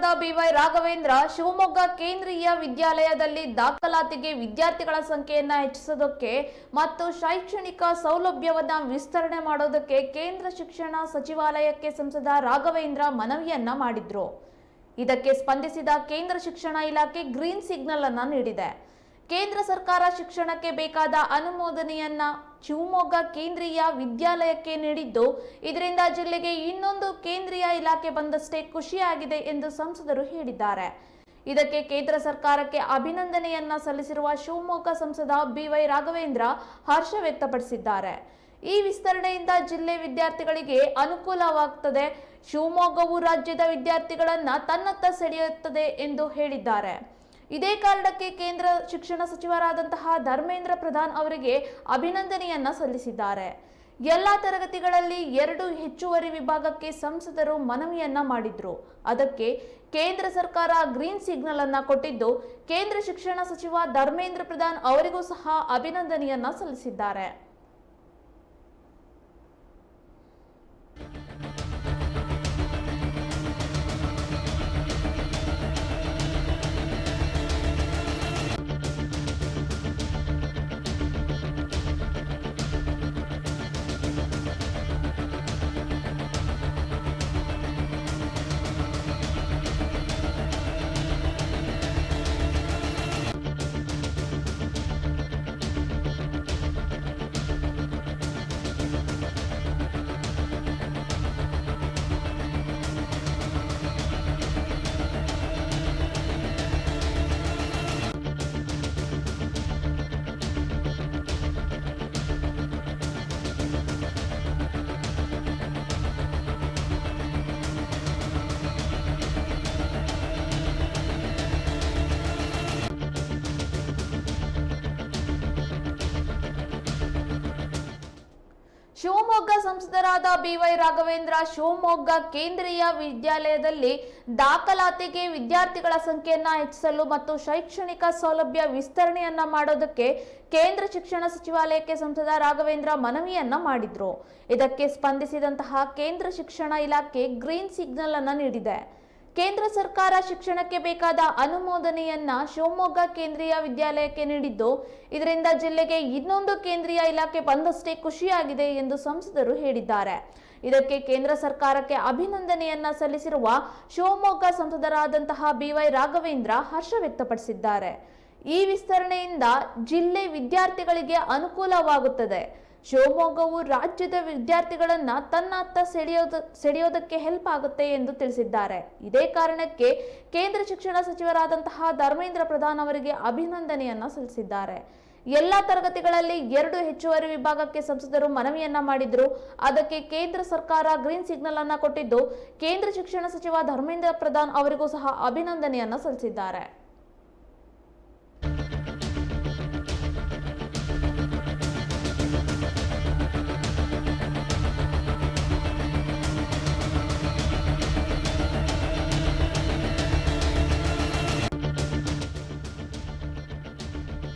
ಸಂಸದರಾದ ಬಿವೈ ರಾಘವೇಂದ್ರ ಶಿವಮೊಗ್ಗ ಕೇಂದ್ರೀಯ ವಿದ್ಯಾಲಯದಲ್ಲಿ ದಾಖಲಾತಿಗೆ ವಿದ್ಯಾರ್ಥಿಗಳ ಸಂಖ್ಯೆಯನ್ನು ಹೆಚ್ಚಿಸೋದಕ್ಕೆ ಮತ್ತು ಶೈಕ್ಷಣಿಕ ಸೌಲಭ್ಯವನ್ನು ವಿಸ್ತರಣೆ ಮಾಡೋದಕ್ಕೆ ಕೇಂದ್ರ ಶಿಕ್ಷಣ ಸಚಿವಾಲಯಕ್ಕೆ ಸಂಸದ ರಾಘವೇಂದ್ರ ಮನವಿಯನ್ನ ಮಾಡಿದ್ರು. ಇದಕ್ಕೆ ಸ್ಪಂದಿಸಿದ ಕೇಂದ್ರ ಶಿಕ್ಷಣ ಇಲಾಖೆ ಗ್ರೀನ್ ಸಿಗ್ನಲ್ ಅನ್ನು ನೀಡಿದೆ. ಕೇಂದ್ರ ಸರ್ಕಾರ ಶಿಕ್ಷಣಕ್ಕೆ ಬೇಕಾದ ಅನುಮೋದನೆಯನ್ನ ಶಿವಮೊಗ್ಗ ಕೇಂದ್ರೀಯ ವಿದ್ಯಾಲಯಕ್ಕೆ ನೀಡಿದ್ದು, ಇದರಿಂದ ಜಿಲ್ಲೆಗೆ ಇನ್ನೊಂದು ಕೇಂದ್ರೀಯ ಇಲಾಖೆ ಬಂದಷ್ಟೇ ಖುಷಿಯಾಗಿದೆ ಎಂದು ಸಂಸದರು ಹೇಳಿದ್ದಾರೆ. ಇದಕ್ಕೆ ಕೇಂದ್ರ ಸರ್ಕಾರಕ್ಕೆ ಅಭಿನಂದನೆಯನ್ನ ಸಲ್ಲಿಸಿರುವ ಶಿವಮೊಗ್ಗ ಸಂಸದ ಬಿವೈ ರಾಘವೇಂದ್ರ ಹರ್ಷ ವ್ಯಕ್ತಪಡಿಸಿದ್ದಾರೆ. ಈ ವಿಸ್ತರಣೆಯಿಂದ ಜಿಲ್ಲೆ ವಿದ್ಯಾರ್ಥಿಗಳಿಗೆ ಅನುಕೂಲವಾಗುತ್ತದೆ. ಶಿವಮೊಗ್ಗವು ರಾಜ್ಯದ ವಿದ್ಯಾರ್ಥಿಗಳನ್ನ ತನ್ನತ್ತ ಸೆಳೆಯುತ್ತದೆ ಎಂದು ಹೇಳಿದ್ದಾರೆ. ಇದೇ ಕಾರಣಕ್ಕೆ ಕೇಂದ್ರ ಶಿಕ್ಷಣ ಸಚಿವರಾದಂತಹ ಧರ್ಮೇಂದ್ರ ಪ್ರಧಾನ್ ಅವರಿಗೆ ಅಭಿನಂದನೆಯನ್ನ ಸಲ್ಲಿಸಿದ್ದಾರೆ. ಎಲ್ಲ ತರಗತಿಗಳಲ್ಲಿ 2 ಹೆಚ್ಚುವರಿ ವಿಭಾಗಕ್ಕೆ ಸಂಸದರು ಮನವಿಯನ್ನ ಮಾಡಿದ್ರು. ಅದಕ್ಕೆ ಕೇಂದ್ರ ಸರ್ಕಾರ ಗ್ರೀನ್ ಸಿಗ್ನಲ್ ಅನ್ನ ಕೊಟ್ಟಿದ್ದು, ಕೇಂದ್ರ ಶಿಕ್ಷಣ ಸಚಿವ ಧರ್ಮೇಂದ್ರ ಪ್ರಧಾನ್ ಅವರಿಗೂ ಸಹ ಅಭಿನಂದನೆಯನ್ನ ಸಲ್ಲಿಸಿದ್ದಾರೆ. ಶಿವಮೊಗ್ಗ ಸಂಸದರಾದ ಬಿವೈ ರಾಘವೇಂದ್ರ ಶಿವಮೊಗ್ಗ ಕೇಂದ್ರೀಯ ವಿದ್ಯಾಲಯದಲ್ಲಿ ದಾಖಲಾತಿಗೆ ವಿದ್ಯಾರ್ಥಿಗಳ ಸಂಖ್ಯೆಯನ್ನ ಹೆಚ್ಚಿಸಲು ಮತ್ತು ಶೈಕ್ಷಣಿಕ ಸೌಲಭ್ಯ ವಿಸ್ತರಣೆಯನ್ನ ಮಾಡೋದಕ್ಕೆ ಕೇಂದ್ರ ಶಿಕ್ಷಣ ಸಚಿವಾಲಯಕ್ಕೆ ಸಂಸದ ರಾಘವೇಂದ್ರ ಮನವಿಯನ್ನ ಮಾಡಿದ್ರು. ಇದಕ್ಕೆ ಸ್ಪಂದಿಸಿದಂತಹ ಕೇಂದ್ರ ಶಿಕ್ಷಣ ಇಲಾಖೆ ಗ್ರೀನ್ ಸಿಗ್ನಲ್ ಅನ್ನ ನೀಡಿದೆ. ಕೇಂದ್ರ ಸರ್ಕಾರ ಶಿಕ್ಷಣಕ್ಕೆ ಬೇಕಾದ ಅನುಮೋದನೆಯನ್ನ ಶಿವಮೊಗ್ಗ ಕೇಂದ್ರೀಯ ವಿದ್ಯಾಲಯಕ್ಕೆ ನೀಡಿದ್ದು, ಇದರಿಂದ ಜಿಲ್ಲೆಗೆ ಇನ್ನೊಂದು ಕೇಂದ್ರೀಯ ಇಲಾಖೆ ಬಂದಷ್ಟೇ ಖುಷಿಯಾಗಿದೆ ಎಂದು ಸಂಸದರು ಹೇಳಿದ್ದಾರೆ. ಇದಕ್ಕೆ ಕೇಂದ್ರ ಸರ್ಕಾರಕ್ಕೆ ಅಭಿನಂದನೆಯನ್ನ ಸಲ್ಲಿಸಿರುವ ಶಿವಮೊಗ್ಗ ಸಂಸದರಾದಂತಹ ಬಿವೈ ರಾಘವೇಂದ್ರ ಹರ್ಷ ವ್ಯಕ್ತಪಡಿಸಿದ್ದಾರೆ. ಈ ವಿಸ್ತರಣೆಯಿಂದ ಜಿಲ್ಲೆ ವಿದ್ಯಾರ್ಥಿಗಳಿಗೆ ಅನುಕೂಲವಾಗುತ್ತದೆ. ಶಿವಮೊಗ್ಗವು ರಾಜ್ಯದ ವಿದ್ಯಾರ್ಥಿಗಳನ್ನ ತನ್ನತ್ತ ಸೆಳೆಯೋದಕ್ಕೆ ಹೆಲ್ಪ್ ಆಗುತ್ತೆ ಎಂದು ತಿಳಿಸಿದ್ದಾರೆ. ಇದೇ ಕಾರಣಕ್ಕೆ ಕೇಂದ್ರ ಶಿಕ್ಷಣ ಸಚಿವರಾದಂತಹ ಧರ್ಮೇಂದ್ರ ಪ್ರಧಾನ್ ಅವರಿಗೆ ಅಭಿನಂದನೆಯನ್ನ ಸಲ್ಲಿಸಿದ್ದಾರೆ. ಎಲ್ಲ ತರಗತಿಗಳಲ್ಲಿ 2 ಹೆಚ್ಚುವರಿ ವಿಭಾಗಕ್ಕೆ ಸಂಸದರು ಮನವಿಯನ್ನ ಮಾಡಿದ್ರು. ಅದಕ್ಕೆ ಕೇಂದ್ರ ಸರ್ಕಾರ ಗ್ರೀನ್ ಸಿಗ್ನಲ್ ಅನ್ನ ಕೊಟ್ಟಿದ್ದು, ಕೇಂದ್ರ ಶಿಕ್ಷಣ ಸಚಿವ ಧರ್ಮೇಂದ್ರ ಪ್ರಧಾನ್ ಅವರಿಗೂ ಸಹ ಅಭಿನಂದನೆಯನ್ನ ಸಲ್ಲಿಸಿದ್ದಾರೆ.